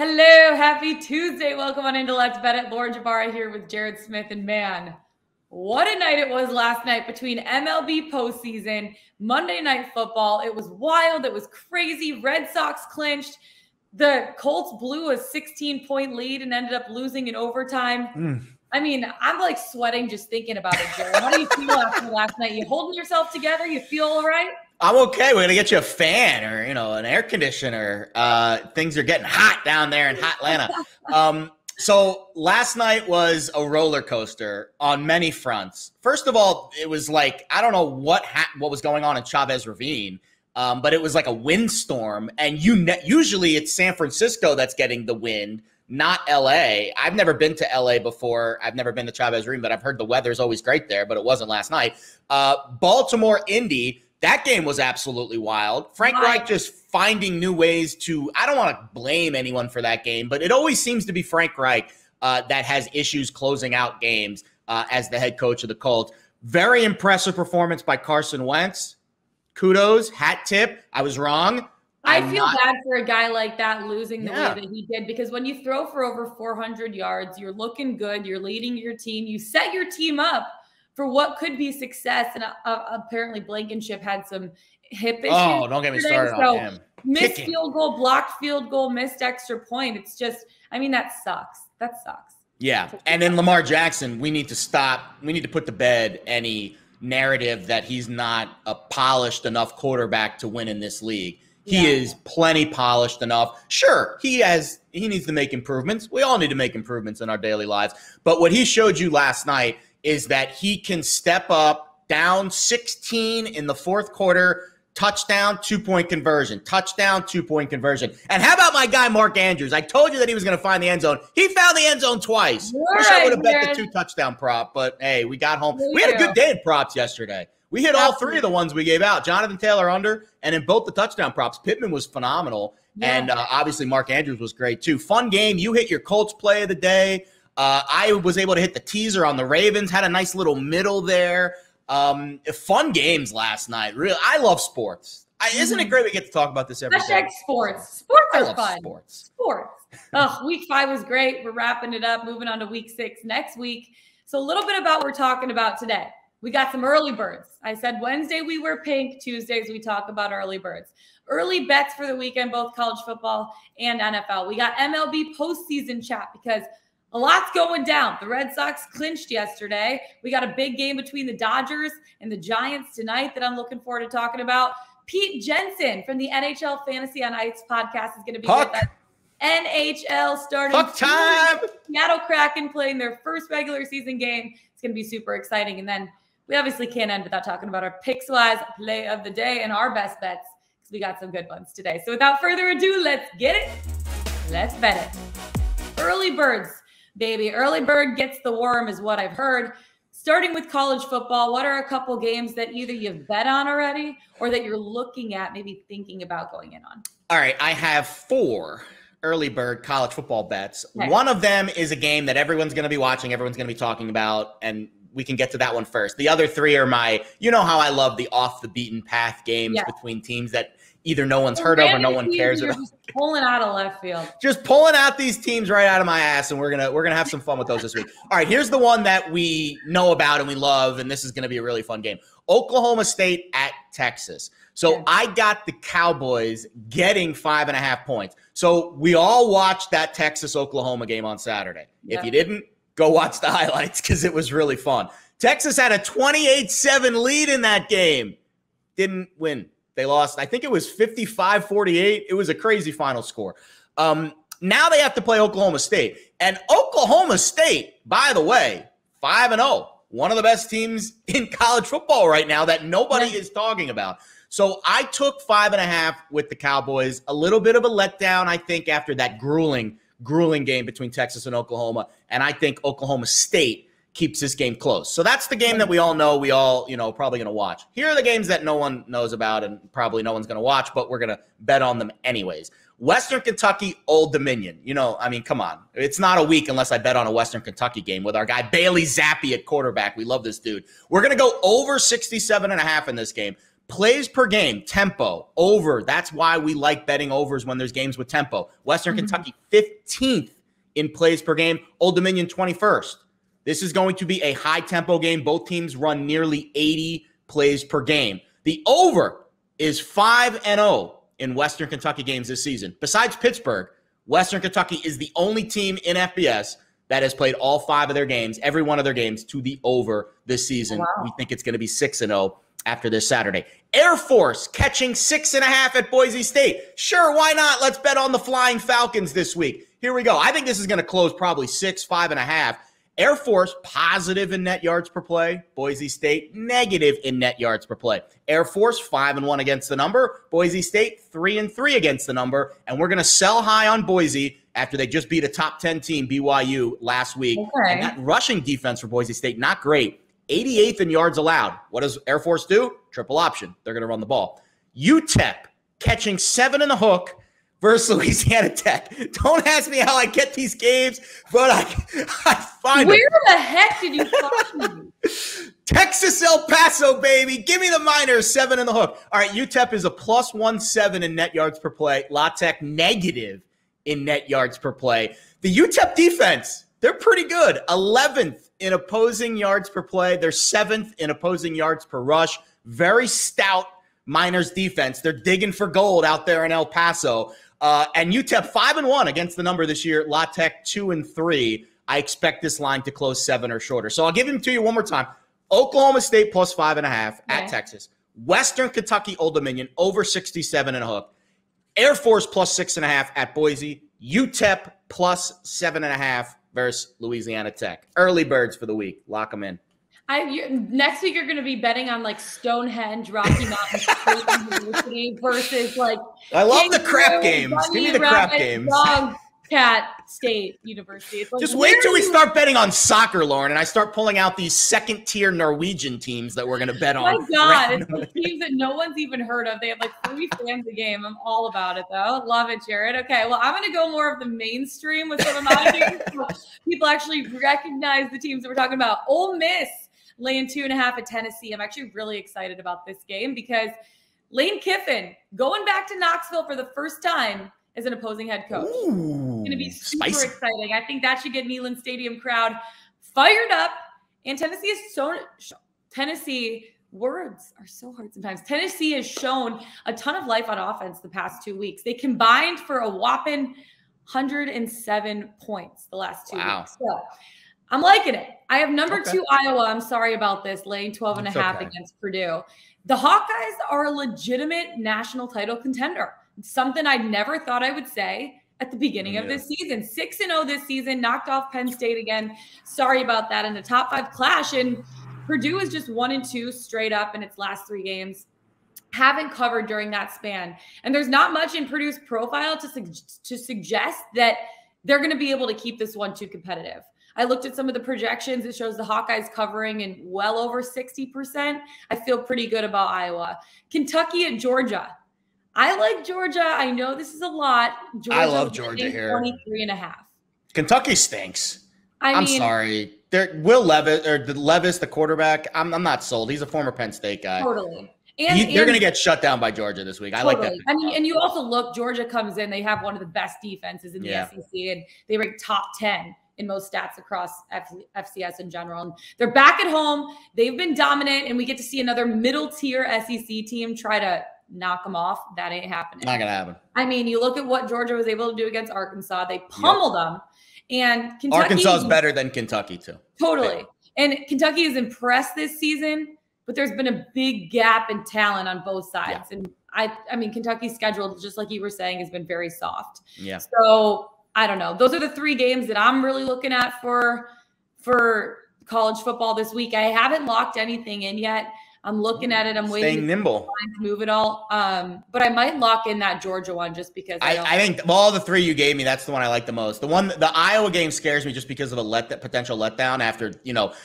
Hello, happy Tuesday. Welcome on into Let's Bet It. Lauren Jbara here with Jared Smith. And man, what a night it was last night between MLB postseason, Monday Night Football. It was wild. It was crazy. Red Sox clinched. The Colts blew a 16-point lead and ended up losing in overtime. I mean, I'm like sweating just thinking about it, Jared. How do you feel after last night? You holding yourself together? You feel all right? I'm okay. We're going to get you a fan or, an air conditioner. Things are getting hot down there in hot Atlanta. So last night was a roller coaster on many fronts. First of all, it was like, I don't know what was going on in Chavez Ravine, but it was like a windstorm. And usually it's San Francisco that's getting the wind, not L.A. I've never been to L.A. before. I've never been to Chavez Ravine, but I've heard the weather's always great there, but it wasn't last night. Baltimore, Indy. That game was absolutely wild. Frank Reich just finding new ways to – I don't want to blame anyone for that game, but it always seems to be Frank Reich that has issues closing out games as the head coach of the Colts. Very impressive performance by Carson Wentz. Kudos, hat tip. I was wrong. I feel bad for a guy like that losing the way that he did, because when you throw for over 400 yards, you're looking good, you're leading your team, you set your team up for what could be success. And apparently Blankenship had some hip issues. Oh, don't get me started on him. Missed field goal, blocked field goal, missed extra point. It's just, I mean, that sucks. That sucks. Yeah. And then Lamar Jackson, we need to stop. We need to put to bed any narrative that he's not a polished enough quarterback to win in this league. He is plenty polished enough. Sure, he needs to make improvements. We all need to make improvements in our daily lives. But what he showed you last night is that he can step up, down 16 in the fourth quarter, touchdown, 2-point conversion, touchdown, 2-point conversion. And how about my guy, Mark Andrews? I told you that he was going to find the end zone. He found the end zone twice. Wish I would have bet the 2-touchdown prop, but hey, we got home. We had a good day in props yesterday. We hit all three of the ones we gave out. Jonathan Taylor under, and in both the touchdown props, Pittman was phenomenal. Yeah. And obviously Mark Andrews was great too. Fun game. You hit your Colts play of the day. I was able to hit the teaser on the Ravens, had a nice little middle there. Fun games last night. Really, I love sports. Isn't it great we get to talk about this every day? Sports. Sports are fun. Sports. Week 5 was great. We're wrapping it up, moving on to week 6 next week. So a little bit about what we're talking about today. We got some early birds. I said Wednesday we were pink. Tuesdays we talk about early birds. Early bets for the weekend, both college football and NFL. We got MLB postseason chat because a lot's going down. The Red Sox clinched yesterday. We got a big game between the Dodgers and the Giants tonight that I'm looking forward to talking about. Pete Jensen from the NHL Fantasy on Ice podcast is going to be with us. NHL starting. Puck time. Seattle Kraken playing their first regular season game. It's going to be super exciting. And then we obviously can't end without talking about our Pickswise play of the day and our best bets, because we got some good ones today. So without further ado, let's get it. Let's bet it. Early birds, baby. Early bird gets the worm is what I've heard. Starting with college football, what are a couple games that either you've bet on already or that you're looking at, maybe thinking about going in on? All right, I have 4 early bird college football bets. Okay. One of them is a game that everyone's going to be watching, everyone's going to be talking about, and we can get to that one first. The other 3 are how I love the off the beaten path games between teams that either no one's heard of or no one cares about. Just pulling out of left field. Just pulling out these teams right out of my ass, and we're gonna have some fun with those this week. All right, here's the one that we know about and we love, and this is gonna be a really fun game. Oklahoma State at Texas. So I got the Cowboys getting 5.5 points. So we all watched that Texas-Oklahoma game on Saturday. If you didn't, go watch the highlights because it was really fun. Texas had a 28-7 lead in that game. Didn't win. They lost. I think it was 55-48. It was a crazy final score. Now they have to play Oklahoma State. And Oklahoma State, by the way, 5-0. One of the best teams in college football right now that nobody is talking about. So I took 5.5 with the Cowboys. A little bit of a letdown, I think, after that grueling game between Texas and Oklahoma. And I think Oklahoma State keeps this game close. So that's the game that we all know, probably going to watch. Here are the games that no one knows about and probably no one's going to watch, but we're going to bet on them anyways. Western Kentucky, Old Dominion. Come on. It's not a week unless I bet on a Western Kentucky game with our guy Bailey Zappi at quarterback. We love this dude. We're going to go over 67.5 in this game. Plays per game, tempo, over. That's why we like betting overs when there's games with tempo. Western Kentucky, 15th in plays per game. Old Dominion, 21st. This is going to be a high-tempo game. Both teams run nearly 80 plays per game. The over is 5-0 in Western Kentucky games this season. Besides Pittsburgh, Western Kentucky is the only team in FBS that has played all 5 of their games, every one of their games, to the over this season. Wow. We think it's going to be 6-0 after this Saturday. Air Force catching 6.5 at Boise State. Sure, why not? Let's bet on the Flying Falcons this week. Here we go. I think this is going to close probably 6, 5.5. Air Force positive in net yards per play. Boise State negative in net yards per play. Air Force 5-1 against the number. Boise State 3-3 against the number. And we're going to sell high on Boise after they just beat a top 10 team, BYU, last week. Okay. And that rushing defense for Boise State, not great. 88th in yards allowed. What does Air Force do? Triple option. They're going to run the ball. UTEP catching 7 in the hook versus Louisiana Tech. Don't ask me how I get these games, but I find Where the heck did you find them? Texas El Paso, baby. Give me the Miners, 7 in the hook. All right, UTEP is a +1.7 in net yards per play. La Tech negative in net yards per play. The UTEP defense, they're pretty good. 11th in opposing yards per play. They're 7th in opposing yards per rush. Very stout Miners defense. They're digging for gold out there in El Paso. And UTEP 5-1 against the number this year. La Tech 2-3. I expect this line to close 7 or shorter. So I'll give them to you one more time. Oklahoma State +5.5 at Texas. Western Kentucky, Old Dominion over 67 and a hook. Air Force +6.5 at Boise. UTEP +7.5 versus Louisiana Tech. Early birds for the week. Lock them in. Next week, you're going to be betting on like Stonehenge, Rocky Mountain State University versus like. I love the crap games. Give me the crap games. Cat State University. Like, just wait till we start betting on soccer, Lauren, and I start pulling out these second-tier Norwegian teams that we're going to bet on. Oh my God, it's the teams that no one's even heard of. They have like 3 fans a game. I'm all about it, though. Love it, Jared. Okay, well, I'm going to go more of the mainstream with some of my games. So people actually recognize the teams that we're talking about. Ole Miss laying 2.5 at Tennessee. I'm actually really excited about this game because Lane Kiffin going back to Knoxville for the first time as an opposing head coach. Ooh, it's going to be super exciting. I think that should get Neyland Stadium crowd fired up. And Tennessee, words are so hard sometimes. Tennessee has shown a ton of life on offense the past 2 weeks. They combined for a whopping 107 points the last 2 weeks. So I'm liking it. I have number 2 Iowa. I'm sorry about this, laying 12.5 against Purdue. The Hawkeyes are a legitimate national title contender. Something I never thought I would say at the beginning of this season. 6-0 this season, knocked off Penn State again. Sorry about that in the top 5 clash. And Purdue is just 1-2 straight up in its last 3 games. Haven't covered during that span. And there's not much in Purdue's profile to suggest that they're going to be able to keep this 1-2 competitive. I looked at some of the projections. It shows the Hawkeyes covering in well over 60%. I feel pretty good about Iowa. Kentucky at Georgia. I like Georgia. I know this is a lot. I love Georgia here. 23.5. Kentucky stinks. I'm sorry. Will Levis, the quarterback, I'm not sold. He's a former Penn State guy. Totally. They're going to get shut down by Georgia this week. I like that. I mean, and you also look, Georgia comes in. They have one of the best defenses in the SEC, and they rank top 10 in most stats across FCS in general. And they're back at home. They've been dominant, and we get to see another middle-tier SEC team try to knock them off. That ain't happening. Not gonna happen. I mean, you look at what Georgia was able to do against Arkansas. They pummeled them. And Kentucky, Arkansas is better than Kentucky too. Totally. And Kentucky is impressed this season, but there's been a big gap in talent on both sides. Yeah. And I mean, Kentucky's schedule, just like you were saying, has been very soft. Yeah. So I don't know. Those are the 3 games that I'm really looking at for college football this week. I haven't locked anything in yet. I'm looking at it. I'm waiting. Staying nimble. To move it all. But I might lock in that Georgia one just because I think of all the 3 you gave me, that's the one I like the most. The Iowa game scares me just because of a potential letdown after,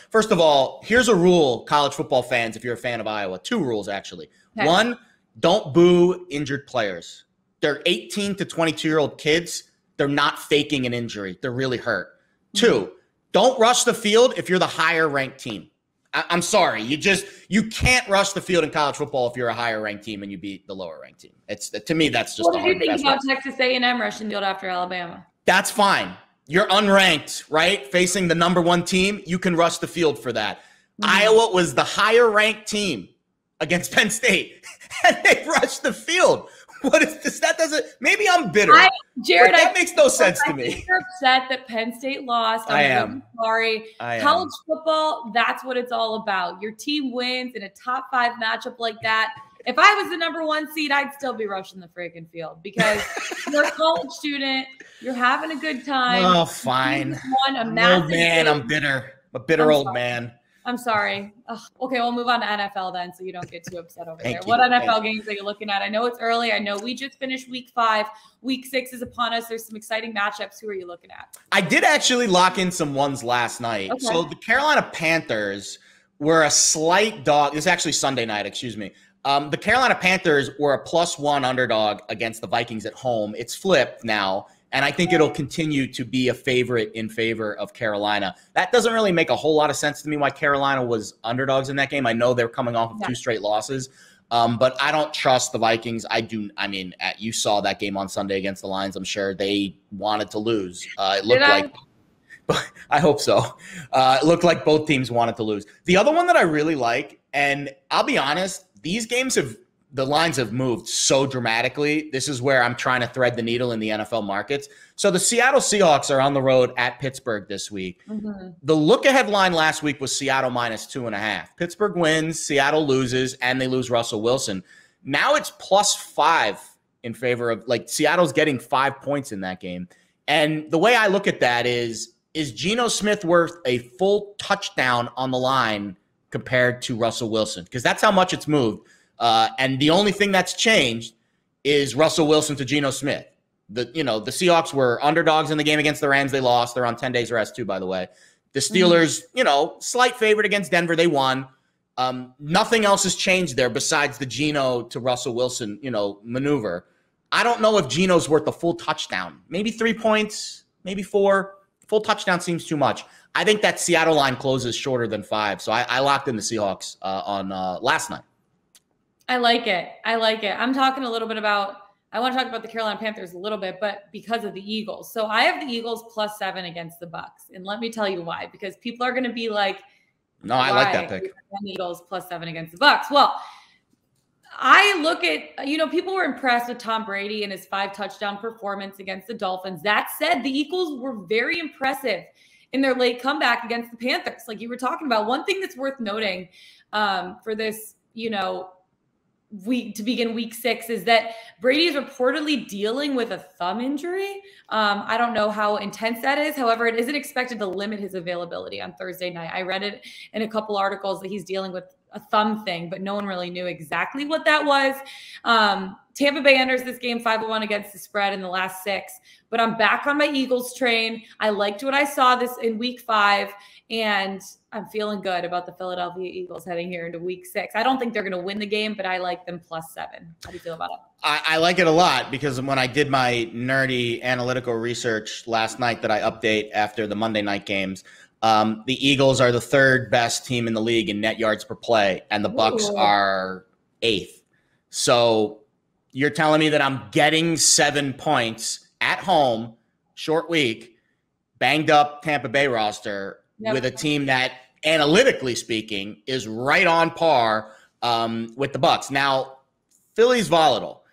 first of all, here's a rule, college football fans, if you're a fan of Iowa. 2 rules, actually. Okay. 1, don't boo injured players. They're 18 to 22-year-old kids. They're not faking an injury. They're really hurt. 2, don't rush the field if you're the higher-ranked team. I'm sorry. You can't rush the field in college football if you're a higher ranked team and you beat the lower ranked team. To me, that's just. What did you think about Texas A&M rushing the field after Alabama? That's fine. You're unranked, right? Facing the number 1 team, you can rush the field for that. Iowa was the higher ranked team against Penn State, and they rushed the field. What is this? That doesn't. Maybe I'm bitter. Jared, that makes no sense to me. You're upset that Penn State lost. I am sorry. College football, that's what it's all about. Your team wins in a top 5 matchup like that. If I was the number 1 seed, I'd still be rushing the freaking field because you're a college student. You're having a good time. Oh, fine. Won a massive old man, I'm bitter. A bitter old man. I'm sorry. Ugh. Okay, we'll move on to NFL then so you don't get too upset over there. You. What NFL games are you looking at? I know it's early. I know we just finished week 5. Week 6 is upon us. There's some exciting matchups. Who are you looking at? I did actually lock in some ones last night. Okay. So the Carolina Panthers were a slight dog. This is actually Sunday night, excuse me. The Carolina Panthers were a +1 underdog against the Vikings at home. It's flipped now, and I think it'll continue to be a favorite in favor of Carolina. That doesn't really make a whole lot of sense to me why Carolina was underdogs in that game. I know they're coming off of 2 straight losses, but I don't trust the Vikings. You saw that game on Sunday against the Lions. I'm sure they wanted to lose. It looked like – I hope so. It looked like both teams wanted to lose. The other one that I really like, and I'll be honest, these games the lines have moved so dramatically. This is where I'm trying to thread the needle in the NFL markets. So the Seattle Seahawks are on the road at Pittsburgh this week. The look-ahead line last week was Seattle -2.5. Pittsburgh wins, Seattle loses, and they lose Russell Wilson. Now it's +5 in favor of, Seattle's getting 5 points in that game. And the way I look at that is Geno Smith worth a full touchdown on the line compared to Russell Wilson? Because that's how much it's moved. And the only thing that's changed is Russell Wilson to Geno Smith. The Seahawks were underdogs in the game against the Rams. They lost. They're on 10 days rest too, by the way. The Steelers, slight favorite against Denver. They won. Nothing else has changed there besides the Geno to Russell Wilson, maneuver. I don't know if Geno's worth a full touchdown. Maybe 3 points, maybe 4. Full touchdown seems too much. I think that Seattle line closes shorter than 5. So I locked in the Seahawks on last night. I like it. I'm talking a little bit about – I want to talk about the Carolina Panthers a little bit, but because of the Eagles. So I have the Eagles +7 against the Bucs. And let me tell you why. Because people are going to be like – No, I like that pick. Eagles +7 against the Bucs. Well, I look at – people were impressed with Tom Brady and his 5-touchdown performance against the Dolphins. That said, the Eagles were very impressive in their late comeback against the Panthers, like you were talking about. One thing that's worth noting for this, week to begin week 6 is that Brady is reportedly dealing with a thumb injury. I don't know how intense that is. However, it isn't expected to limit his availability on Thursday night. I read it in a couple articles that he's dealing with a thumb thing, but no one really knew exactly what that was. Tampa Bay enters this game 5-1 against the spread in the last 6, but I'm back on my Eagles train. I liked what I saw this in week 5, and I'm feeling good about the Philadelphia Eagles heading here into week 6. I don't think they're going to win the game, but I like them +7. How do you feel about it? I like it a lot because when I did my nerdy analytical research last night that I update after the Monday night games, the Eagles are the 3rd best team in the league in net yards per play, and the Bucs are 8th. So you're telling me that I'm getting 7 points at home, short week, banged up Tampa Bay roster with a team that, analytically speaking, is right on par with the Bucs. Now, Philly's volatile.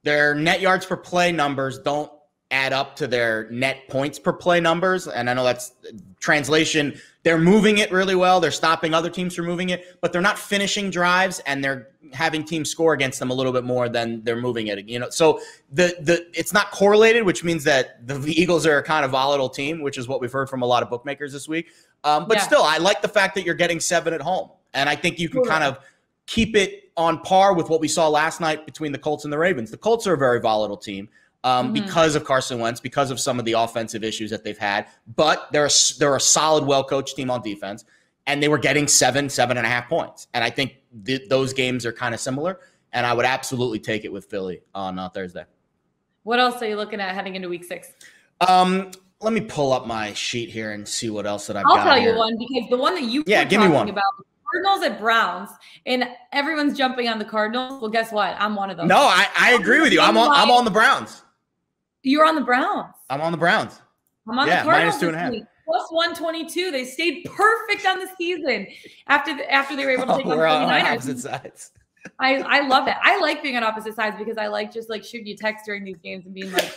Their net yards per play numbers don't add up to their net points per play numbers. And I know that's translation. They're moving it really well. They're stopping other teams from moving it, but they're not finishing drives, and they're having teams score against them a little bit more than they're moving it. So it's not correlated, which means that the Eagles are a kind of volatile team, which is what we've heard from a lot of bookmakers this week. But still, I like the fact that you're getting 7 at home, and I think you can kind of keep it on par with what we saw last night between the Colts and the Ravens. The Colts are a very volatile team. Because of Carson Wentz, because of some of the offensive issues that they've had. But they're a solid, well-coached team on defense, and they were getting 7.5 points. And I think those games are kind of similar, and I would absolutely take it with Philly on Thursday. What else are you looking at heading into week 6? Let me pull up my sheet here and see what else that I've got. I'll tell here. you one, because the one that you were give me talking one. about Cardinals at Browns, and everyone's jumping on the Cardinals. Well, guess what? I'm one of them. No, I agree with you. I'm on the Browns. You're on the Browns. I'm on the Browns. I'm on the Cardinals. -2.5. Plus 122. They stayed perfect on the season after they were able to take on 49ers. Opposite sides. I love that. I like being on opposite sides because I like just like shooting you text during these games and being like,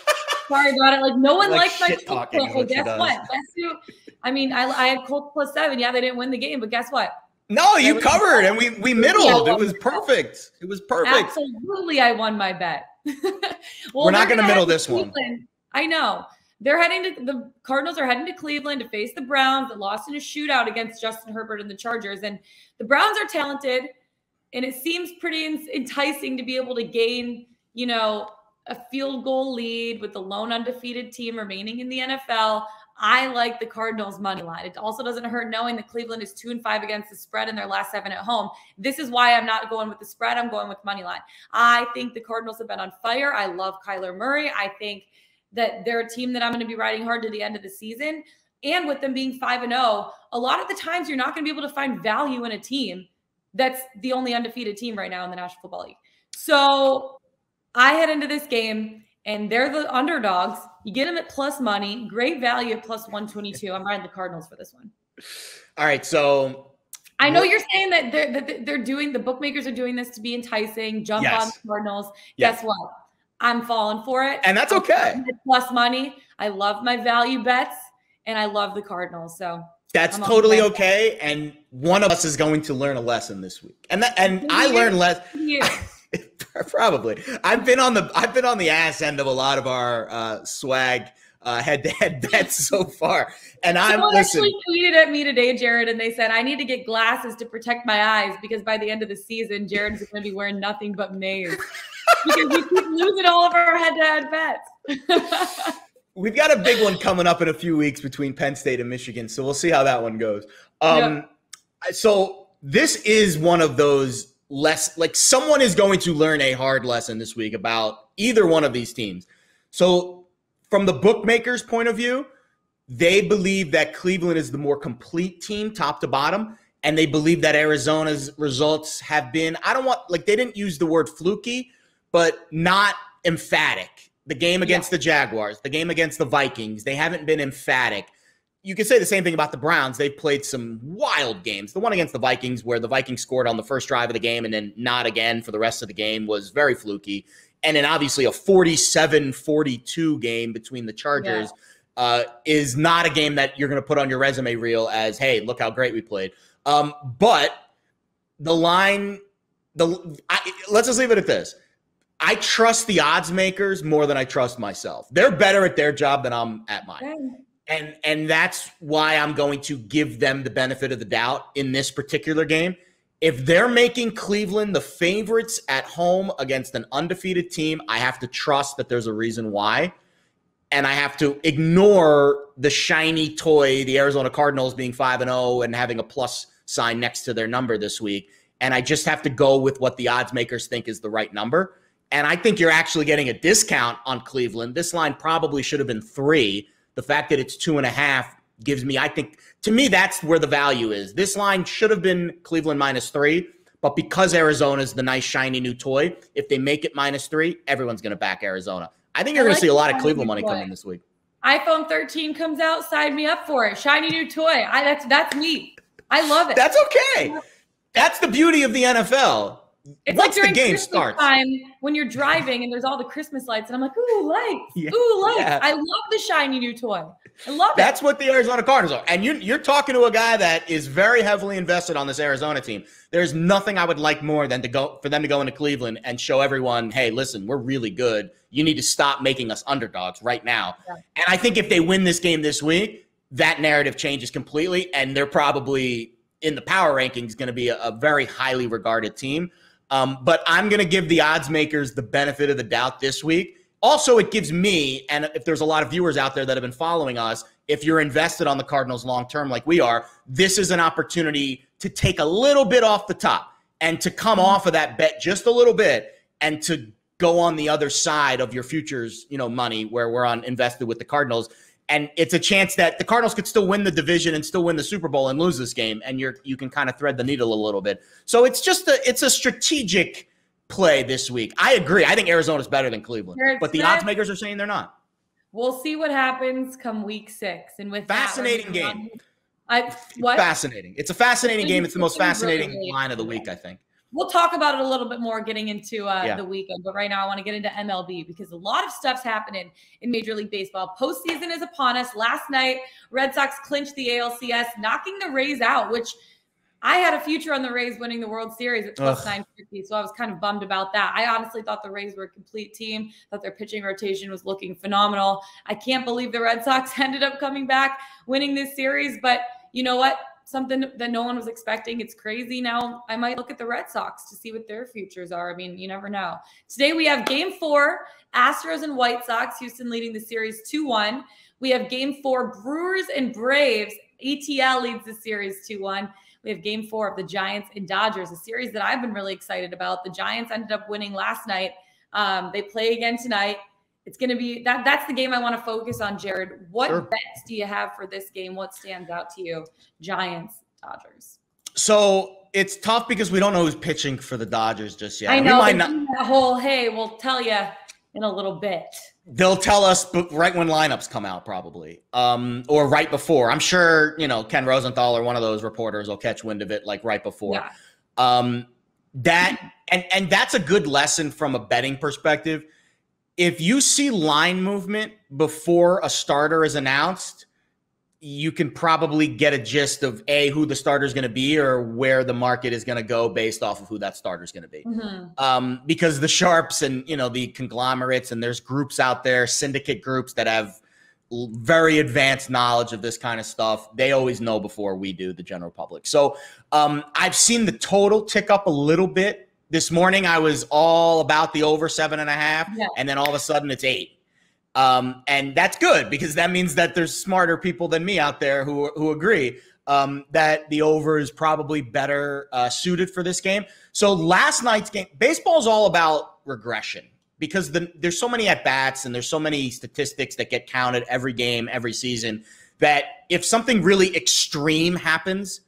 sorry about it. Like no one likes my Colts. Well, guess what? Guess who? I mean, I had Colts +7. Yeah, they didn't win the game, but guess what? No, you covered and we middled. It was perfect. It was perfect. Absolutely, I won my bet. Well, we're not going to middle this one. I know. The Cardinals are heading to Cleveland to face the Browns that lost in a shootout against Justin Herbert and the Chargers. And the Browns are talented, and it seems pretty enticing to be able to gain, a field goal lead with the lone undefeated team remaining in the NFL. I like the Cardinals money line. It also doesn't hurt knowing that Cleveland is 2-5 against the spread in their last 7 at home. This is why I'm not going with the spread. I'm going with money line. I think the Cardinals have been on fire. I love Kyler Murray. I think that they're a team that I'm going to be riding hard to the end of the season. And with them being 5-0, a lot of the times you're not going to be able to find value in a team that's the only undefeated team right now in the National Football League. So I head into this game, and they're the underdogs. You get them at plus money, great value at plus 122. I'm riding the Cardinals for this one. All right, so I know you're saying that they're doing, the bookmakers are doing this to be enticing, jump on the Cardinals. Guess what? I'm falling for it. And that's okay. Plus money. I love my value bets, and I love the Cardinals. So that's totally okay. And one of us is going to learn a lesson this week. And I learned less. Probably. I've been on the ass end of a lot of our swag head-to-head bets so far. And Someone actually tweeted at me today, Jared, and they said, I need to get glasses to protect my eyes because by the end of the season, Jared's going to be wearing nothing but maze. Because we keep losing all of our head-to-head bets. We've got a big one coming up in a few weeks between Penn State and Michigan, so we'll see how that one goes. So this is one of those someone is going to learn a hard lesson this week about either one of these teams. So from the bookmakers' point of view, they believe that Cleveland is the more complete team, top to bottom, and they believe that Arizona's results have been, they didn't use the word fluky, but not emphatic. The game against the Jaguars, the game against the Vikings, they haven't been emphatic. You can say the same thing about the Browns. They've played some wild games. The one against the Vikings where the Vikings scored on the first drive of the game and then not again for the rest of the game was very fluky. And then obviously a 47-42 game between the Chargers is not a game that you're going to put on your resume reel as, hey, look how great we played. But the line, let's just leave it at this. I trust the odds makers more than I trust myself. They're better at their job than I'm at mine. And that's why I'm going to give them the benefit of the doubt in this particular game. If they're making Cleveland the favorites at home against an undefeated team, I have to trust that there's a reason why. And I have to ignore the shiny toy, the Arizona Cardinals being 5-0 and having a plus sign next to their number this week. And I just have to go with what the odds makers think is the right number. And I think you're actually getting a discount on Cleveland. This line probably should have been 3. The fact that it's 2.5 gives me, I think, to me, that's where the value is. This line should have been Cleveland -3, but because Arizona is the nice, shiny new toy, if they make it -3, everyone's going to back Arizona. I think you're going to see a lot of Cleveland money come in this week. iPhone 13 comes out, sign me up for it. Shiny new toy. That's me. I love it. That's okay. That's the beauty of the NFL. It's once like during the game Christmas starts time when you're driving and there's all the Christmas lights, and I'm like, ooh, lights. Ooh, lights. Yeah. I love the shiny new toy. I love it. That's what the Arizona Cardinals are. And you're talking to a guy that is very heavily invested on this Arizona team. There's nothing I would like more than for them to go into Cleveland and show everyone, hey, listen, we're really good. You need to stop making us underdogs right now. Yeah. And I think if they win this game this week, that narrative changes completely, and they're probably in the power rankings going to be a very highly regarded team. But I'm going to give the odds makers the benefit of the doubt this week. Also, it gives me, and if there's a lot of viewers out there that have been following us, if you're invested on the Cardinals long-term like we are, this is an opportunity to take a little bit off the top and to come off of that bet just a little bit and to go on the other side of your futures, money where we're invested with the Cardinals. And it's a chance that the Cardinals could still win the division and still win the Super Bowl and lose this game, and you can kind of thread the needle a little bit. So it's a strategic play this week. I agree. I think Arizona's better than Cleveland, but the odds makers are saying they're not. We'll see what happens come week 6. And with fascinating game. What? Fascinating. It's a fascinating game. It's the most fascinating line of the week, I think. We'll talk about it a little bit more getting into the weekend. But right now I want to get into MLB because a lot of stuff's happening in Major League Baseball. Postseason is upon us. Last night, Red Sox clinched the ALCS, knocking the Rays out, which I had a future on the Rays winning the World Series at plus 950. So I was kind of bummed about that. I honestly thought the Rays were a complete team, that their pitching rotation was looking phenomenal. I can't believe the Red Sox ended up coming back, winning this series. But you know what? Something that no one was expecting. It's crazy. Now I might look at the Red Sox to see what their futures are. I mean, you never know. Today we have game 4, Astros and White Sox, Houston leading the series 2-1. We have game 4, Brewers and Braves. ATL leads the series 2-1. We have game 4 of the Giants and Dodgers, a series that I've been really excited about. The Giants ended up winning last night. They play again tonight. It's going to be that's the game I want to focus on, Jared. What bets do you have for this game? What stands out to you? Giants, Dodgers. So it's tough because we don't know who's pitching for the Dodgers just yet. I know. That whole, hey, we'll tell you in a little bit. They'll tell us right when lineups come out, probably, or right before. I'm sure, Ken Rosenthal or one of those reporters will catch wind of it like right before. Yeah. And that's a good lesson from a betting perspective. If you see line movement before a starter is announced, you can probably get a gist of who the starter is going to be or where the market is going to go based off of who that starter is going to be. Mm-hmm. Because the sharps and, the conglomerates, and there's groups out there, syndicate groups that have very advanced knowledge of this kind of stuff. They always know before we do, the general public. So I've seen the total tick up a little bit. This morning, I was all about the over 7.5, and then all of a sudden it's 8. And that's good because that means that there's smarter people than me out there who agree that the over is probably better suited for this game. So last night's game, baseball is all about regression because there's so many at-bats and there's so many statistics that get counted every game, every season, that if something really extreme happens,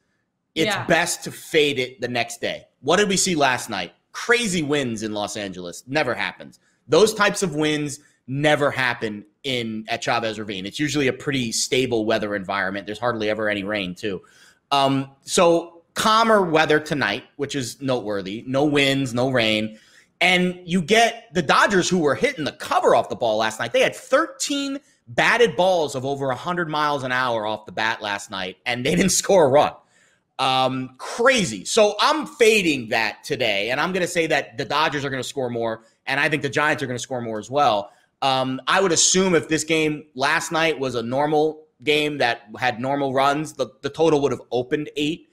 it's best to fade it the next day. What did we see last night? Crazy winds in Los Angeles. Never happens. Those types of winds never happen at Chavez Ravine. It's usually a pretty stable weather environment. There's hardly ever any rain, too. So calmer weather tonight, which is noteworthy. No winds, no rain. And you get the Dodgers, who were hitting the cover off the ball last night. They had 13 batted balls of over 100 miles an hour off the bat last night, and they didn't score a run. Crazy. So I'm fading that today, and I'm going to say that the Dodgers are going to score more, and I think the Giants are going to score more as well. I would assume if this game last night was a normal game that had normal runs, the total would have opened 8,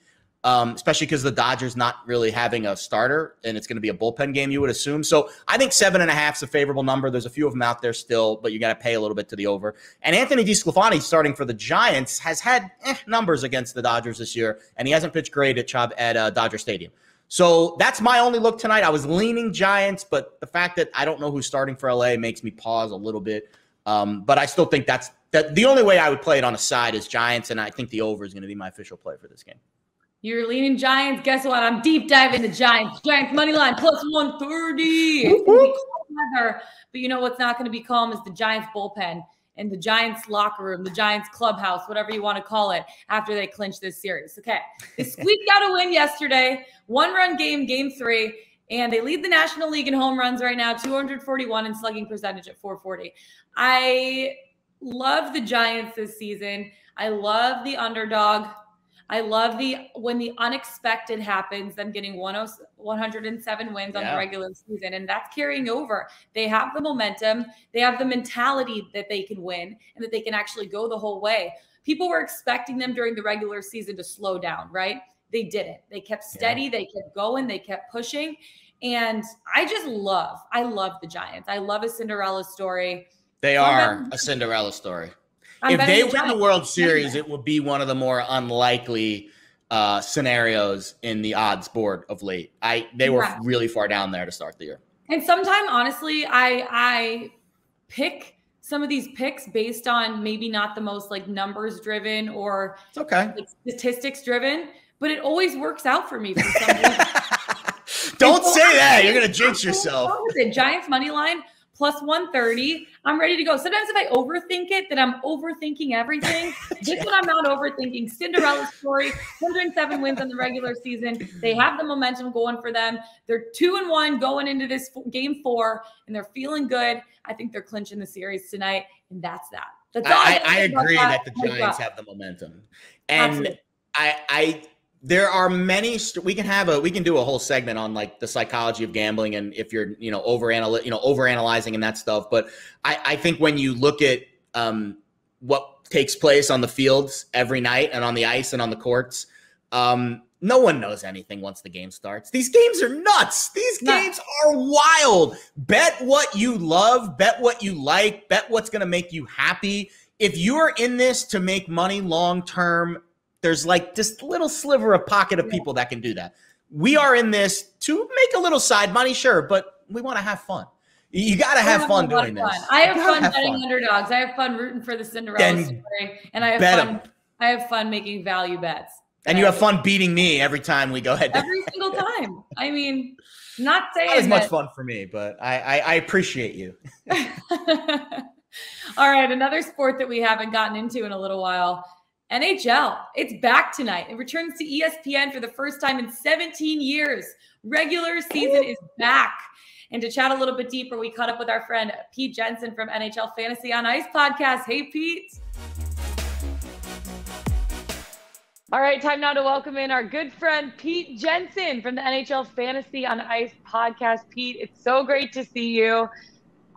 especially because the Dodgers not really having a starter, and it's going to be a bullpen game, you would assume. So I think 7.5 is a favorable number. There's a few of them out there still, but you got to pay a little bit to the over. And Anthony DeSclafani, starting for the Giants, has had numbers against the Dodgers this year, and he hasn't pitched great at Dodger Stadium. So that's my only look tonight. I was leaning Giants, but the fact that I don't know who's starting for LA makes me pause a little bit. But I still think that the only way I would play it on a side is Giants, and I think the over is going to be my official play for this game. You're leaning Giants. Guess what? I'm deep diving the Giants. Giants money line plus 130. It's going to be calm weather. But you know what's not going to be calm is the Giants bullpen and the Giants locker room, the Giants clubhouse, whatever you want to call it, after they clinch this series. Okay. They squeaked out a win yesterday. 1-run game, game 3. And they lead the National League in home runs right now, 241 and slugging percentage at 440. I love the Giants this season. I love the underdog. I love when the unexpected happens, them getting 107 wins on the regular season, and that's carrying over. They have the momentum. They have the mentality that they can win and that they can actually go the whole way. People were expecting them during the regular season to slow down, right? They didn't. They kept steady. Yeah. They kept going. They kept pushing. And I love the Giants. I love a Cinderella story. They are a Cinderella story. If they win the World Series, it would be one of the more unlikely scenarios in the odds board of late. They were really far down there to start the year. And sometimes, honestly, I pick some of these picks based on maybe not the most like numbers driven or it's okay. Like statistics driven, but it always works out for me for some reason. Don't say that. You're going to jinx yourself. Giants money line plus 130. I'm ready to go. Sometimes if I overthink it, then I'm overthinking everything. This one I'm not overthinking. Cinderella story, 107 wins in the regular season. They have the momentum going for them. They're 2-1 going into this game 4, and they're feeling good. I think they're clinching the series tonight, and that's that. That's all I agree that the Giants have the momentum. And absolutely. There are many. We can do a whole segment on like the psychology of gambling and if you're overanalyzing and that stuff. But I think when you look at what takes place on the fields every night and on the ice and on the courts, no one knows anything once the game starts. These games are nuts. These games are wild. Bet what you love. Bet what you like. Bet what's going to make you happy. If you're in this to make money long term, there's like this little sliver of pocket of people that can do that. We are in this to make a little side money, sure, but we want to have fun. You got to have fun doing this. I have fun betting underdogs. I have fun rooting for the Cinderella story, and I have fun making value bets. And you have fun beating me every time we go ahead. Every single time. I mean, not saying not as much fun for me, but I appreciate you. All right, another sport that we haven't gotten into in a little while. NHL, it's back tonight. It returns to ESPN for the first time in 17 years. Regular season is back. And to chat a little bit deeper, we caught up with our friend Pete Jensen from NHL Fantasy on Ice podcast. Hey, Pete. All right, time now to welcome in our good friend Pete Jensen from the NHL Fantasy on Ice podcast. Pete, it's so great to see you.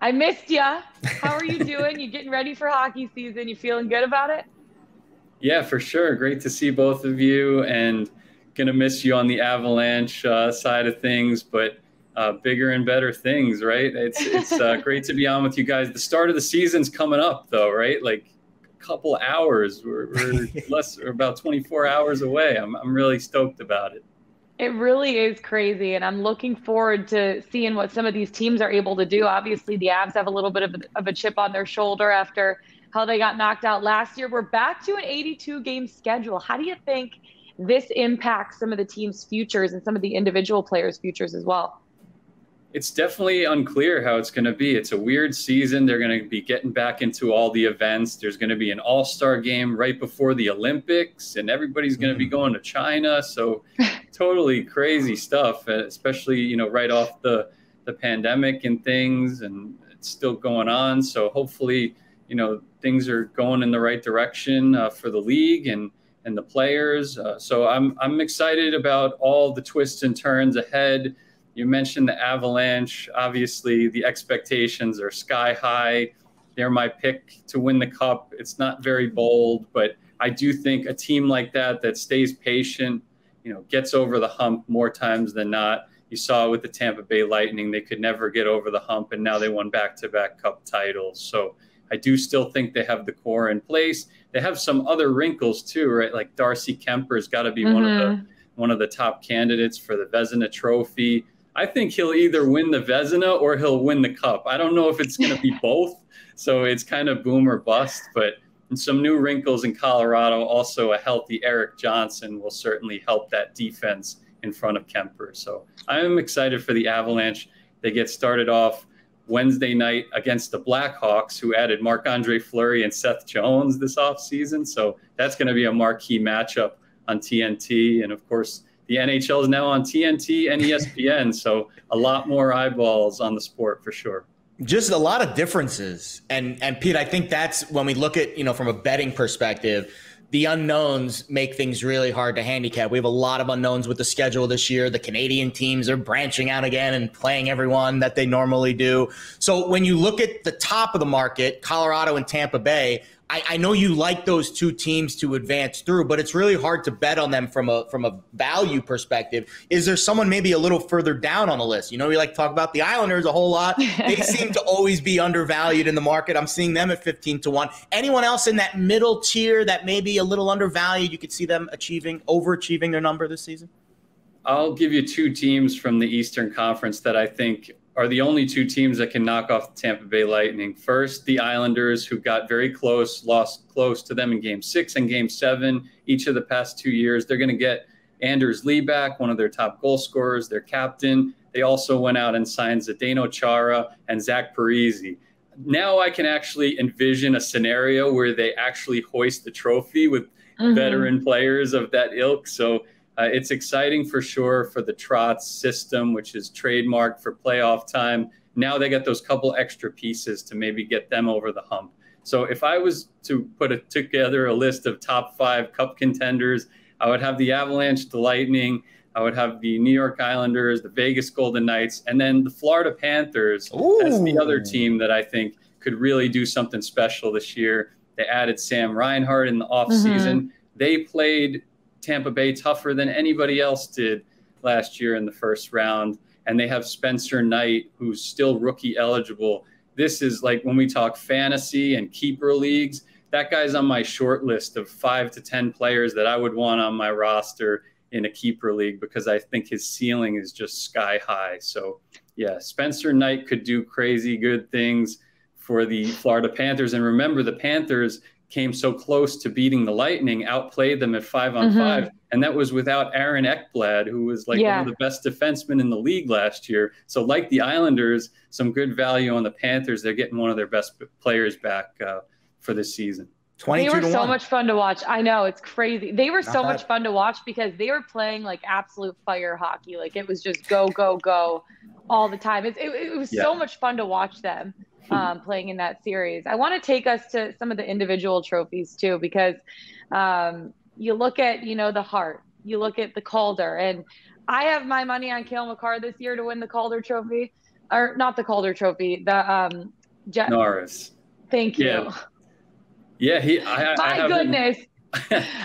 I missed you. How are you doing? You getting ready for hockey season? You feeling good about it? Yeah, for sure. Great to see both of you, and gonna miss you on the Avalanche side of things, but bigger and better things, right? It's great to be on with you guys. The start of the season's coming up, though, right? Like a couple hours. We're about 24 hours away. I'm really stoked about it. It really is crazy, and I'm looking forward to seeing what some of these teams are able to do. Obviously, the Avs have a little bit of a chip on their shoulder after how they got knocked out last year. We're back to an 82-game schedule. How do you think this impacts some of the team's futures and some of the individual players' futures as well? It's definitely unclear how it's going to be. It's a weird season. They're going to be getting back into all the events. There's going to be an all-star game right before the Olympics, and everybody's going to be going to China. So totally crazy stuff, especially, right off the pandemic and things, and it's still going on. So hopefully, things are going in the right direction for the league and the players. So I'm excited about all the twists and turns ahead. You mentioned the Avalanche. Obviously, the expectations are sky high. They're my pick to win the cup. It's not very bold, but I do think a team like that stays patient, gets over the hump more times than not. You saw with the Tampa Bay Lightning, they could never get over the hump, and now they won back-to-back cup titles. So I do still think they have the core in place. They have some other wrinkles too, right? Like Darcy Kemper's got to be one of the top candidates for the Vezina Trophy. I think he'll either win the Vezina or he'll win the cup. I don't know if it's going to be both. So it's kind of boom or bust, but some new wrinkles in Colorado. Also a healthy Eric Johnson will certainly help that defense in front of Kemper. So I'm excited for the Avalanche. They get started off Wednesday night against the Blackhawks, who added Marc-Andre Fleury and Seth Jones this offseason. So that's going to be a marquee matchup on TNT. And of course, the NHL is now on TNT and ESPN. So a lot more eyeballs on the sport for sure. Just a lot of differences. And Pete, I think that's when we look at, from a betting perspective, the unknowns make things really hard to handicap. We have a lot of unknowns with the schedule this year. The Canadian teams are branching out again and playing everyone that they normally do. So when you look at the top of the market, Colorado and Tampa Bay, I know you like those two teams to advance through, but it's really hard to bet on them from a value perspective. Is there someone maybe a little further down on the list? We like to talk about the Islanders a whole lot. They seem to always be undervalued in the market. I'm seeing them at 15-1. Anyone else in that middle tier that may be a little undervalued, you could see them overachieving their number this season? I'll give you two teams from the Eastern Conference that I think are the only two teams that can knock off the Tampa Bay Lightning. First, the Islanders, who got very close, lost close to them in Game 6 and Game 7 each of the past 2 years. They're going to get Anders Lee back, one of their top goal scorers, their captain. They also went out and signed Zdeno Chara and Zach Parise. Now I can actually envision a scenario where they actually hoist the trophy with veteran players of that ilk. So it's exciting for sure for the Trotz system, which is trademarked for playoff time. Now they got those couple extra pieces to maybe get them over the hump. So if I was to put together a list of top 5 cup contenders, I would have the Avalanche, the Lightning, I would have the New York Islanders, the Vegas Golden Knights, and then the Florida Panthers. That's the other team that I think could really do something special this year. They added Sam Reinhart in the offseason. They played Tampa Bay tougher than anybody else did last year in the first round. And they have Spencer Knight, who's still rookie eligible. This is like when we talk fantasy and keeper leagues, that guy's on my short list of 5 to 10 players that I would want on my roster in a keeper league because I think his ceiling is just sky high. So, yeah, Spencer Knight could do crazy good things for the Florida Panthers. And remember, the Panthers came so close to beating the Lightning, outplayed them at 5-on-5, and that was without Aaron Ekblad, who was like one of the best defensemen in the league last year. So like the Islanders, some good value on the Panthers. They're getting one of their best players back for this season. They were so much fun to watch. I know, it's crazy. They were so much fun to watch because they were playing like absolute fire hockey. Like it was just go, go, go all the time. It was so much fun to watch them playing in that series. I want to take us to some of the individual trophies too, because you look at, the Hart, you look at the Calder, and I have my money on Cale Makar this year to win the Calder Trophy, or not the Calder Trophy, the Norris. Thank you. Yeah, my goodness.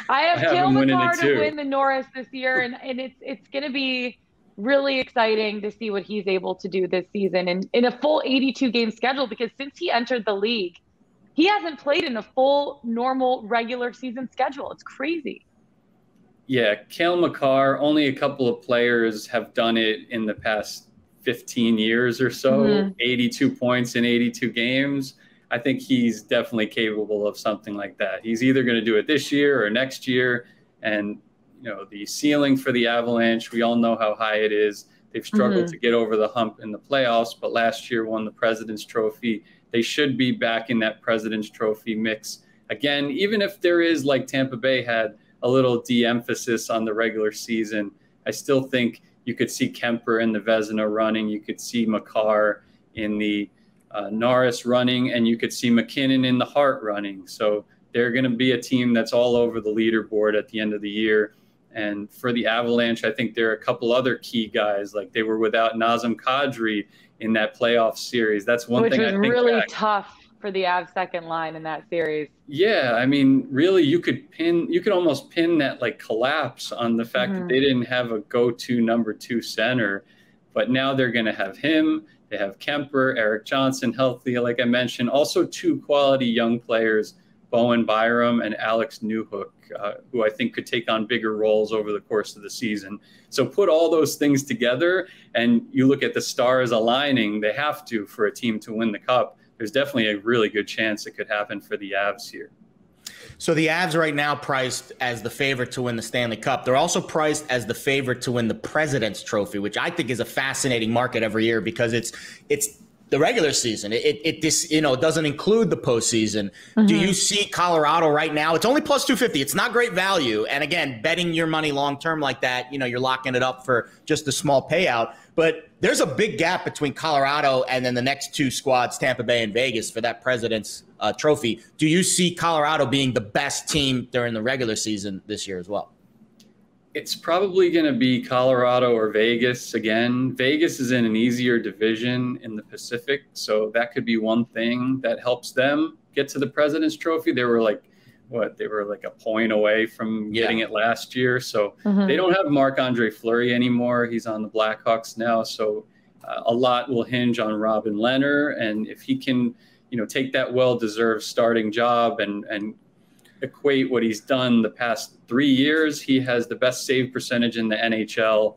I have Cale Makar to win the Norris this year, and it's going to be really exciting to see what he's able to do this season and in a full 82-game schedule, because since he entered the league, he hasn't played in a full, normal, regular season schedule. It's crazy. Yeah, Cale Makar, only a couple of players have done it in the past 15 years or so, 82 points in 82 games. I think he's definitely capable of something like that. He's either going to do it this year or next year. And, the ceiling for the Avalanche, we all know how high it is. They've struggled to get over the hump in the playoffs, but last year won the President's Trophy. They should be back in that President's Trophy mix again, even if there is, like Tampa Bay had, a little de-emphasis on the regular season. I still think you could see Kemper in the Vezina running. You could see Makar in the Norris running, and you could see McKinnon in the Hart running. So they're going to be a team that's all over the leaderboard at the end of the year. And for the Avalanche, I think there are a couple other key guys, like they were without Nazem Kadri in that playoff series. That's one thing I think. Which was really tough for the Avs second line in that series. Yeah, I mean, really, you could almost pin that like collapse on the fact that they didn't have a go-to number 2 center, but now they're going to have him. They have Kemper, Eric Johnson healthy, like I mentioned. Also 2 quality young players, Bowen Byram and Alex Newhook, who I think could take on bigger roles over the course of the season. So put all those things together and you look at the stars aligning, they have to for a team to win the cup. There's definitely a really good chance it could happen for the Avs here. So the Avs right now priced as the favorite to win the Stanley Cup. They're also priced as the favorite to win the President's Trophy, which I think is a fascinating market every year because it's the regular season. It doesn't include the postseason. Do you see Colorado right now? It's only plus 250. It's not great value. And again, betting your money long term like that, you're locking it up for just a small payout. But there's a big gap between Colorado and then the next 2 squads, Tampa Bay and Vegas, for that President's Trophy. Do you see Colorado being the best team during the regular season this year as well? It's probably going to be Colorado or Vegas again. Vegas is in an easier division in the Pacific, so that could be one thing that helps them get to the President's Trophy. They were like a point away from getting it last year. So they don't have Marc-Andre Fleury anymore. He's on the Blackhawks now. So a lot will hinge on Robin Lehner. And if he can, take that well-deserved starting job and equate what he's done the past 3 years, he has the best save percentage in the NHL,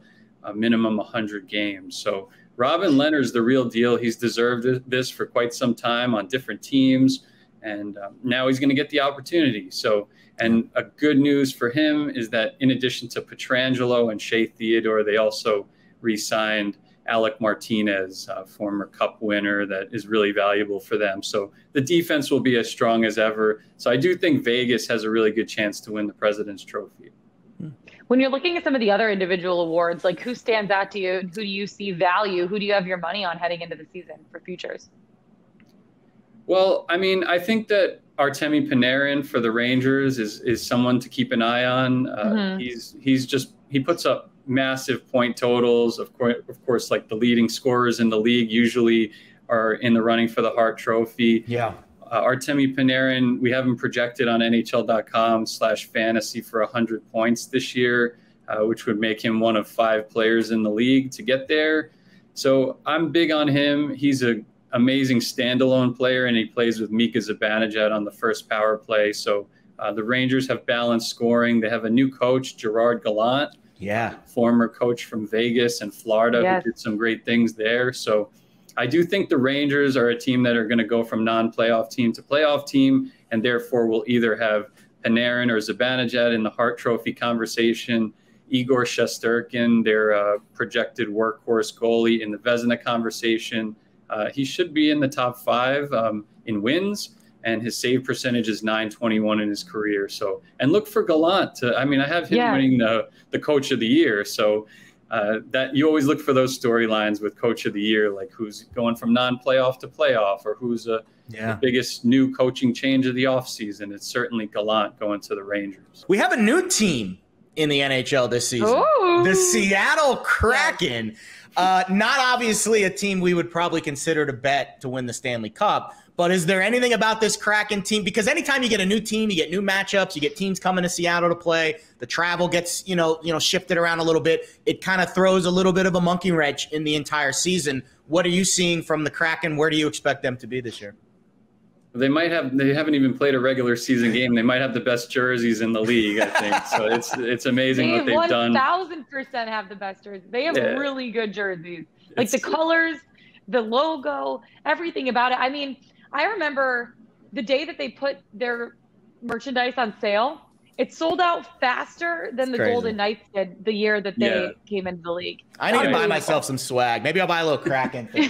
minimum 100 games. So Robin Leonard's the real deal. He's deserved this for quite some time on different teams, and now he's going to get the opportunity. So, and a good news for him is that in addition to Pietrangelo and Shea Theodore, they also re-signed Alec Martinez, former Cup winner, that is really valuable for them. So the defense will be as strong as ever. So I do think Vegas has a really good chance to win the President's Trophy. When you're looking at some of the other individual awards, like who stands out to you? Who do you see value? Who do you have your money on heading into the season for futures? Well, I mean, I think that Artemi Panarin for the Rangers is someone to keep an eye on. He puts up massive point totals. Of course, like the leading scorers in the league usually are in the running for the Hart Trophy. Yeah. Artemi Panarin, we have him projected on NHL.com/fantasy for 100 points this year, which would make him one of 5 players in the league to get there. So I'm big on him. He's an amazing standalone player, and he plays with Mika Zibanejad on the first power play. So the Rangers have balanced scoring. They have a new coach, Gerard Gallant. Yeah. Former coach from Vegas and Florida, yes, who did some great things there. So I do think the Rangers are a team that are going to go from non-playoff team to playoff team, and therefore will either have Panarin or Zibanejad in the Hart Trophy conversation, Igor Shesterkin, their projected workhorse goalie, in the Vezina conversation. He should be in the top 5 in wins, and his save percentage is .921 in his career. So, and look for Gallant. I have him winning the Coach of the Year. So that you always look for those storylines with Coach of the Year, like who's going from non-playoff to playoff, or who's the biggest new coaching change of the offseason. It's certainly Gallant going to the Rangers. We have a new team in the NHL this season. Ooh. The Seattle Kraken. Not obviously a team we would probably consider to bet to win the Stanley Cup, but is there anything about this Kraken team? Because anytime you get a new team, you get new matchups, you get teams coming to Seattle to play, the travel gets, shifted around a little bit. It kind of throws a little bit of a monkey wrench in the entire season. What are you seeing from the Kraken? Where do you expect them to be this year? They haven't even played a regular season game. They might have the best jerseys in the league, I think. So it's amazing what they've done. 1,000% have the best jerseys. They have really good jerseys. Like the colors, the logo, everything about it. I mean, I remember the day that they put their merchandise on sale, it sold out faster than the Golden Knights did the year that they came into the league. I need to buy myself some swag. Maybe I'll buy a little Kraken thing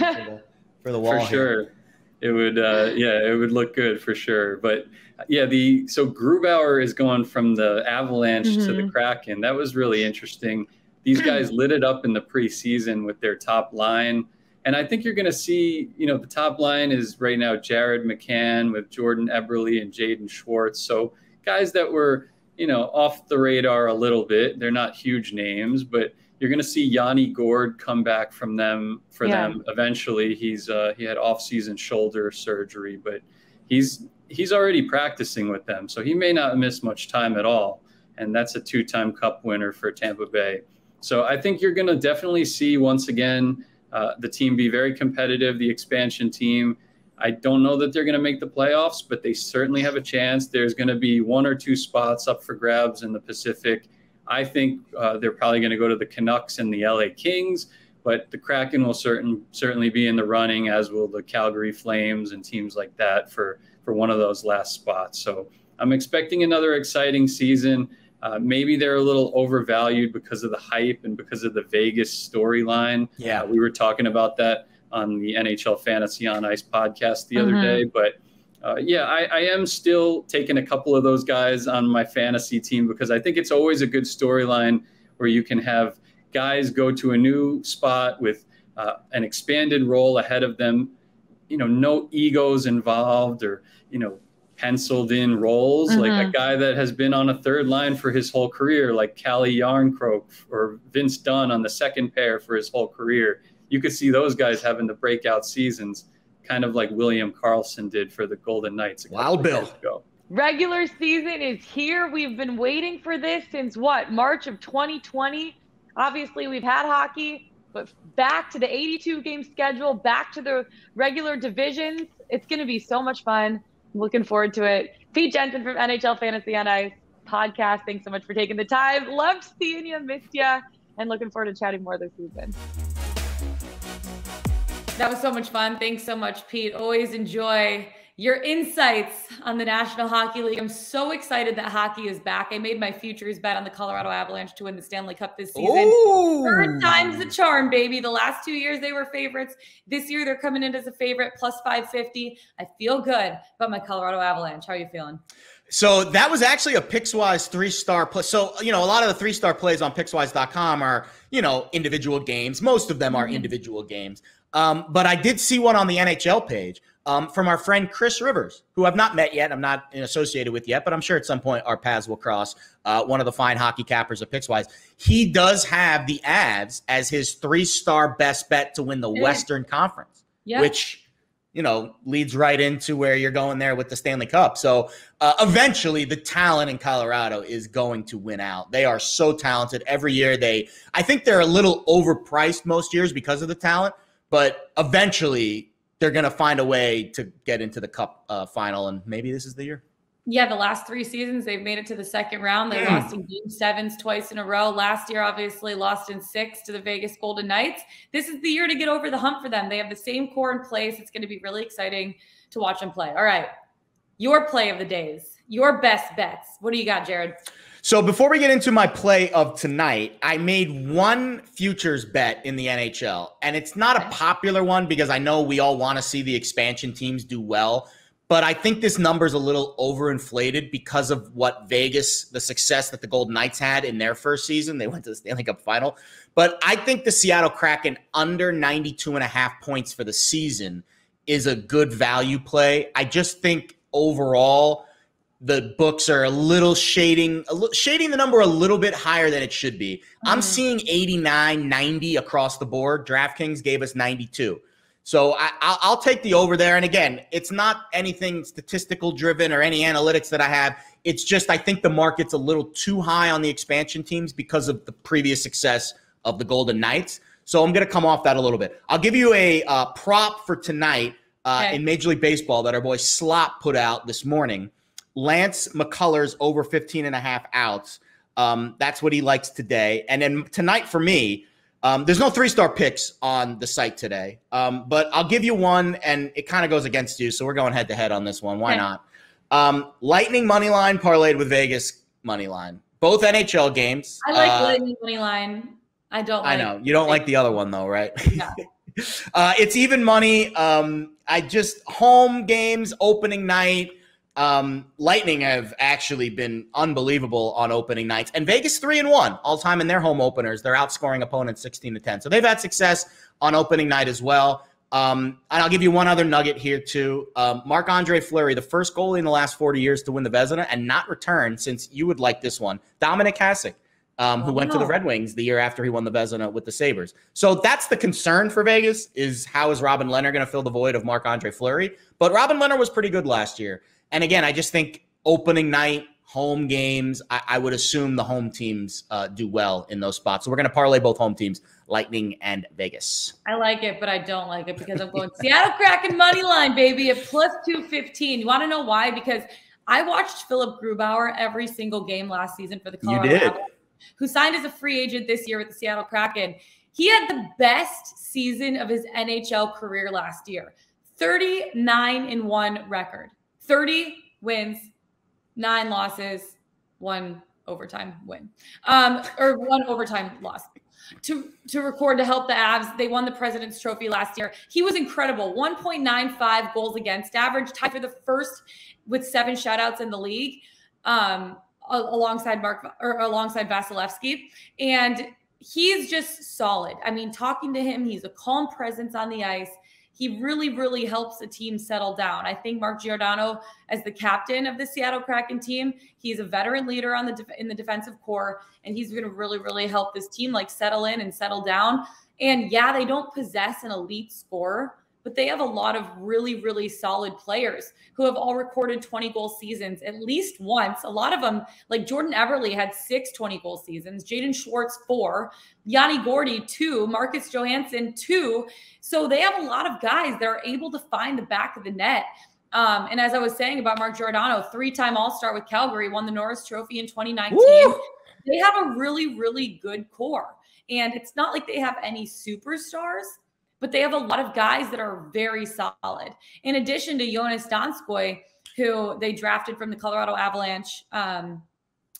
for the wall. For sure. Here. It would, it would look good for sure. But so Grubauer is going from the Avalanche to the Kraken. That was really interesting. These guys lit it up in the preseason with their top line. And I think you're going to see, the top line is right now Jared McCann with Jordan Eberle and Jaden Schwartz. So guys that were, off the radar a little bit. They're not huge names, but you're going to see Yanni Gourde come back from them eventually. He had off-season shoulder surgery, but he's already practicing with them, so he may not miss much time at all. And that's a 2-time Cup winner for Tampa Bay. So I think you're going to definitely see once again the team be very competitive, the expansion team. I don't know that they're going to make the playoffs, but they certainly have a chance. There's going to be 1 or 2 spots up for grabs in the Pacific. I think they're probably going to go to the Canucks and the LA Kings, but the Kraken will certainly be in the running, as will the Calgary Flames and teams like that for one of those last spots. So I'm expecting another exciting season. Maybe they're a little overvalued because of the hype and because of the Vegas storyline. Yeah, we were talking about that on the NHL Fantasy on Ice podcast the other day, but I am still taking a couple of those guys on my fantasy team because I think it's always a good storyline where you can have guys go to a new spot with an expanded role ahead of them, no egos involved or, penciled in roles, like a guy that has been on a third line for his whole career, like Calle Jarnkrok or Vince Dunn on the second pair for his whole career. You could see those guys having the breakout seasons, kind of like William Karlsson did for the Golden Knights. Wild Bill. Regular season is here. We've been waiting for this since March of 2020. Obviously, we've had hockey, but back to the 82-game schedule, back to the regular divisions. It's going to be so much fun. I'm looking forward to it. Pete Jensen from NHL Fantasy on Ice podcast. Thanks so much for taking the time. Loved seeing you, missed you, and looking forward to chatting more this season. That was so much fun. Thanks so much, Pete. Always enjoy your insights on the National Hockey League. I'm so excited that hockey is back. I made my futures bet on the Colorado Avalanche to win the Stanley Cup this season. Ooh. Third time's the charm, baby. The last 2 years they were favorites. This year they're coming in as a favorite, plus 550. I feel good about my Colorado Avalanche. How are you feeling? So that was actually a Pickswise 3-star play. So, a lot of the 3-star plays on Pickswise.com are, individual games. Most of them are individual games. But I did see one on the NHL page from our friend Chris Rivers, who I've not met yet. I'm not associated with yet, but I'm sure at some point our paths will cross. One of the fine hockey cappers of Pickswise. He does have the Avs as his 3-star best bet to win the Western Conference, which, leads right into where you're going there with the Stanley Cup. So eventually the talent in Colorado is going to win out. They are so talented every year. I think they're a little overpriced most years because of the talent, but eventually they're going to find a way to get into the Cup final, and maybe this is the year. Yeah, the last 3 seasons, they've made it to the second round. They lost in Game 7s twice in a row. Last year, obviously, lost in 6 to the Vegas Golden Knights. This is the year to get over the hump for them. They have the same core in place. It's going to be really exciting to watch them play. All right, your play of the days, your best bets. What do you got, Jared? So before we get into my play of tonight, I made one futures bet in the NHL, and it's not a popular one because I know we all want to see the expansion teams do well, but I think this number is a little overinflated because of what Vegas, the success that the Golden Knights had in their first season. They went to the Stanley Cup final, but I think the Seattle Kraken under 92.5 points for the season is a good value play. I just think overall, the books are a little shading the number a little bit higher than it should be. I'm seeing 89, 90 across the board. DraftKings gave us 92. So I'll take the over there. And again, it's not anything statistical driven or any analytics that I have. It's just I think the market's a little too high on the expansion teams because of the previous success of the Golden Knights. So I'm going to come off that a little bit. I'll give you a prop for tonight in Major League Baseball that our boy Slop put out this morning. Lance McCullers over 15.5 outs. That's what he likes today. And then tonight for me, there's no 3-star picks on the site today, but I'll give you one, and it kind of goes against you, so we're going head-to-head on this one. Why not? Lightning money line parlayed with Vegas money line. Both NHL games. I like Lightning money line. I don't like. I know. You don't like the other one, though, right? Yeah. It's even money. Home games, opening night. Lightning have actually been unbelievable on opening nights, and Vegas 3-1 all time in their home openers. They're outscoring opponents 16-10. So they've had success on opening night as well. And I'll give you one other nugget here too. Marc-Andre Fleury, the first goalie in the last 40 years to win the Vezina and not return, since you would like this one. Dominic Hasek, who went to the Red Wings the year after he won the Vezina with the Sabres. So that's the concern for Vegas, is how is Robin Lehner going to fill the void of Marc-Andre Fleury? But Robin Lehner was pretty good last year. And again, I just think opening night, home games, I would assume the home teams do well in those spots. So we're going to parlay both home teams, Lightning and Vegas. I like it, but I don't like it because I'm going Seattle Kraken money line, baby, at plus 215. You want to know why? Because I watched Philip Grubauer every single game last season for the Colorado Avalanche, who signed as a free agent this year with the Seattle Kraken. He had the best season of his NHL career last year, 39-1 record. 30 wins, 9 losses, 1 overtime win, or 1 overtime loss. To record to help the Avs, they won the President's Trophy last year. He was incredible. 1.95 goals against average, tied for the first with 7 shutouts in the league, alongside Vasilevsky, and he's just solid. I mean, talking to him, he's a calm presence on the ice. He really, really helps the team settle down. I think Mark Giordano, as the captain of the Seattle Kraken team, he's a veteran leader in the defensive core, and he's going to really, really help this team settle in and settle down. And yeah, they don't possess an elite scorer, but they have a lot of really, really solid players who have all recorded 20-goal seasons at least once. A lot of them, like Jordan Eberle, had 6 20-goal seasons. Jaden Schwartz, 4. Yanni Gordy, 2. Marcus Johansson, 2. So they have a lot of guys that are able to find the back of the net. And as I was saying about Mark Giordano, 3-time All-Star with Calgary, won the Norris Trophy in 2019. Woo! They have a really, really good core. And it's not like they have any superstars, but they have a lot of guys that are very solid. In addition to Jonas Donskoy, who they drafted from the Colorado Avalanche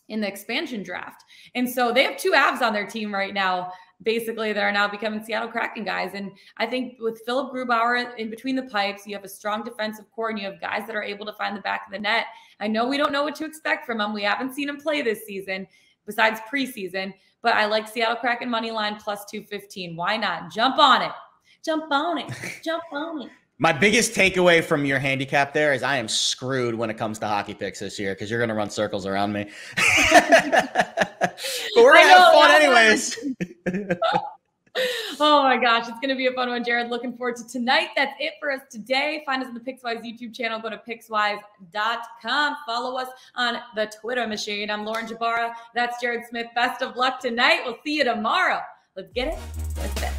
in the expansion draft. And so they have 2 Avs on their team right now, basically, that are now becoming Seattle Kraken guys. And I think with Philip Grubauer in between the pipes, you have a strong defensive core and you have guys that are able to find the back of the net. I know we don't know what to expect from him. We haven't seen him play this season besides preseason, but I like Seattle Kraken money line plus 215. Why not? Jump on it. Jump on it. Jump on it. My biggest takeaway from your handicap there is I am screwed when it comes to hockey picks this year because you're going to run circles around me. But we're going to have fun anyways. Oh my gosh, it's going to be a fun one, Jared. Looking forward to tonight. That's it for us today. Find us on the Pickswise YouTube channel. Go to pickswise.com. Follow us on the Twitter machine. I'm Lauren Jbara. That's Jared Smith. Best of luck tonight. We'll see you tomorrow. Let's get it. Let's bet.